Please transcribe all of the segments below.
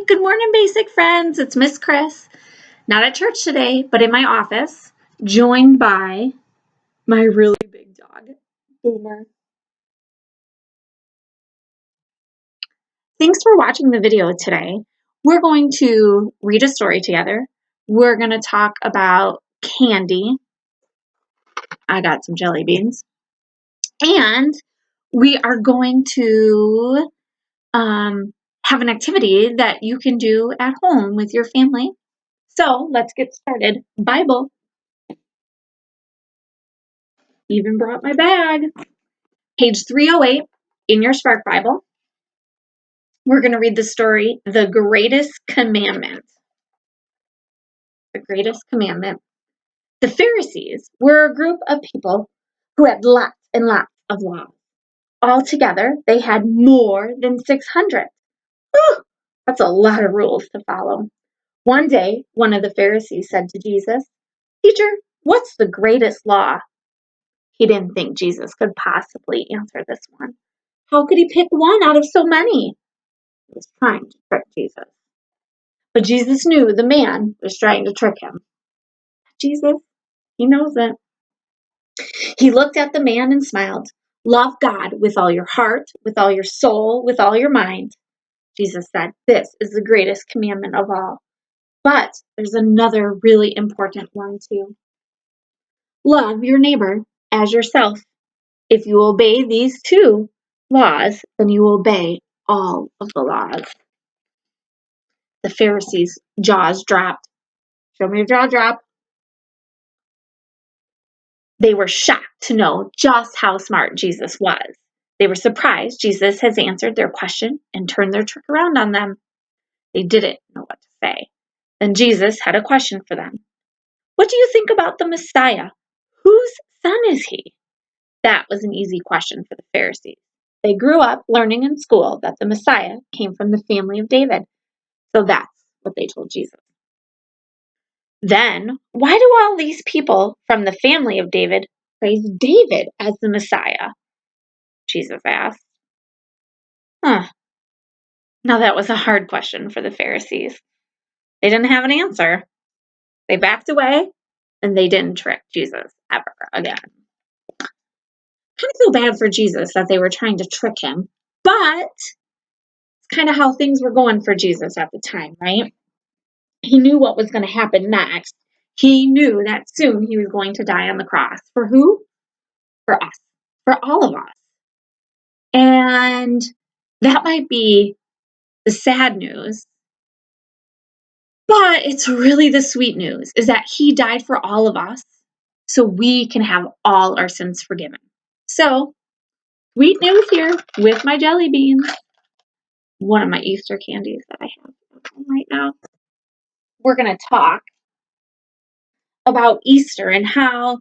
Good morning, basic friends. It's Miss Chris. Not at church today, but in my office, joined by my really big dog, Boomer. Thanks for watching the video today. We're going to read a story together. We're going to talk about candy. I got some jelly beans. And we are going to have an activity that you can do at home with your family. So let's get started. Bible. Even brought my bag. Page 308 in your Spark Bible. We're going to read the story, The Greatest Commandment. The Greatest Commandment. The Pharisees were a group of people who had lots and lots of laws. Altogether, they had more than 600. Whew, that's a lot of rules to follow. One day, one of the Pharisees said to Jesus, "Teacher, what's the greatest law?" He didn't think Jesus could possibly answer this one. How could he pick one out of so many? He was trying to trick Jesus. But Jesus knew the man was trying to trick him. Jesus, he knows it. He looked at the man and smiled. Love God with all your heart, with all your soul, with all your mind. Jesus said, this is the greatest commandment of all. But there's another really important one too. Love your neighbor as yourself. If you obey these two laws, then you obey all of the laws. The Pharisees' jaws dropped. Show me your jaw drop. They were shocked to know just how smart Jesus was. They were surprised Jesus has answered their question and turned their trick around on them. They didn't know what to say. Then Jesus had a question for them. What do you think about the Messiah? Whose son is he? That was an easy question for the Pharisees. They grew up learning in school that the Messiah came from the family of David. So that's what they told Jesus. Then, why do all these people from the family of David praise David as the Messiah? Jesus asked. Now that was a hard question for the Pharisees. They didn't have an answer. They backed away and they didn't trick Jesus ever again. I kind of feel bad for Jesus that they were trying to trick him, but it's kind of how things were going for Jesus at the time, right? He knew what was going to happen next. He knew that soon he was going to die on the cross. For who? For us. For all of us. And that might be the sad news, but it's really the sweet news, is that he died for all of us so we can have all our sins forgiven. So, sweet news here with my jelly beans, one of my Easter candies that I have right now. We're going to talk about Easter and how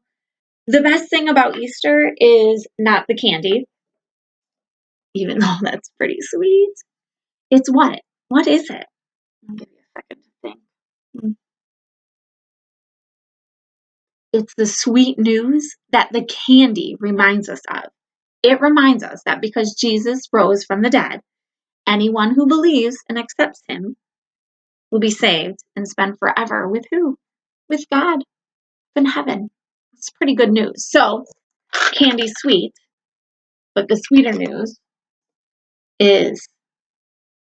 the best thing about Easter is not the candy, even though that's pretty sweet. It's what? What is it? I'll give you a second to think. It's the sweet news that the candy reminds us of. It reminds us that because Jesus rose from the dead, anyone who believes and accepts him will be saved and spend forever with who? With God in heaven. It's pretty good news. So, candy's sweet, but the sweeter news is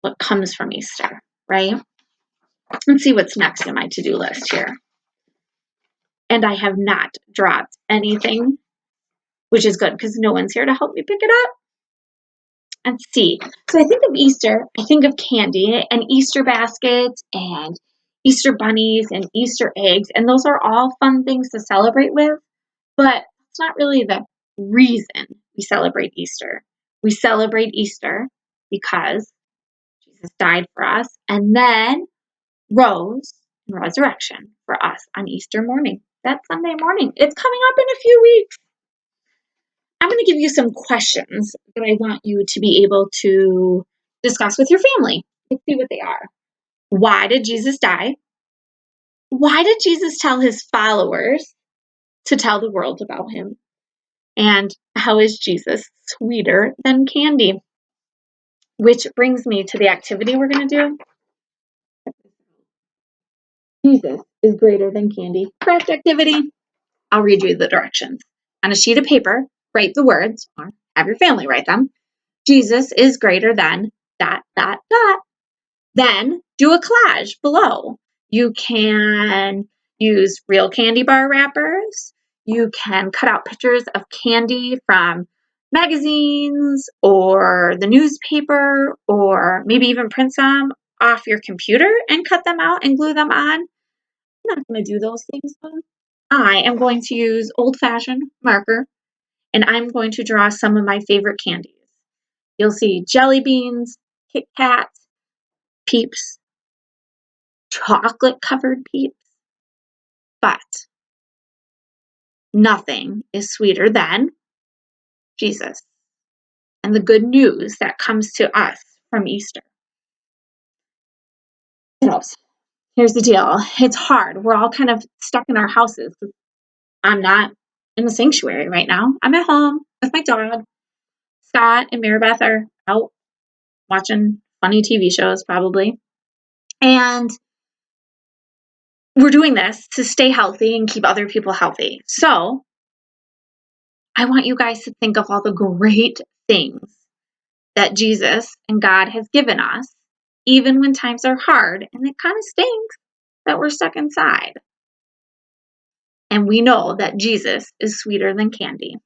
what comes from Easter, right? Let's see what's next in my to-do list here. And I have not dropped anything, which is good because no one's here to help me pick it up. Let's see. So I think of Easter, I think of candy and Easter baskets and Easter bunnies and Easter eggs, and those are all fun things to celebrate with, but it's not really the reason we celebrate Easter. We celebrate Easter because Jesus died for us and then rose in resurrection for us on Easter morning. That Sunday morning. It's coming up in a few weeks. I'm going to give you some questions that I want you to be able to discuss with your family. Let's see what they are. Why did Jesus die? Why did Jesus tell his followers to tell the world about him? And how is Jesus sweeter than candy? Which brings me to the activity we're going to do. Jesus is greater than candy. Craft activity. I'll read you the directions. On a sheet of paper, write the words, or have your family write them. Jesus is greater than ... Then do a collage below. You can use real candy bar wrappers. You can cut out pictures of candy from magazines or the newspaper, or maybe even print some off your computer and cut them out and glue them on. I'm not going to do those things though. I am going to use old-fashioned marker, and I'm going to draw some of my favorite candies. You'll see jelly beans, Kit Kats, Peeps, chocolate covered Peeps, but nothing is sweeter than Jesus and the good news that comes to us from Easter. Kiddos, here's the deal. It's hard. We're all kind of stuck in our houses. I'm not in the sanctuary right now. I'm at home with my dog. Scott and Maribeth are out watching funny TV shows, probably. And we're doing this to stay healthy and keep other people healthy. So I want you guys to think of all the great things that Jesus and God has given us, even when times are hard and it kind of stinks that we're stuck inside. And we know that Jesus is sweeter than candy.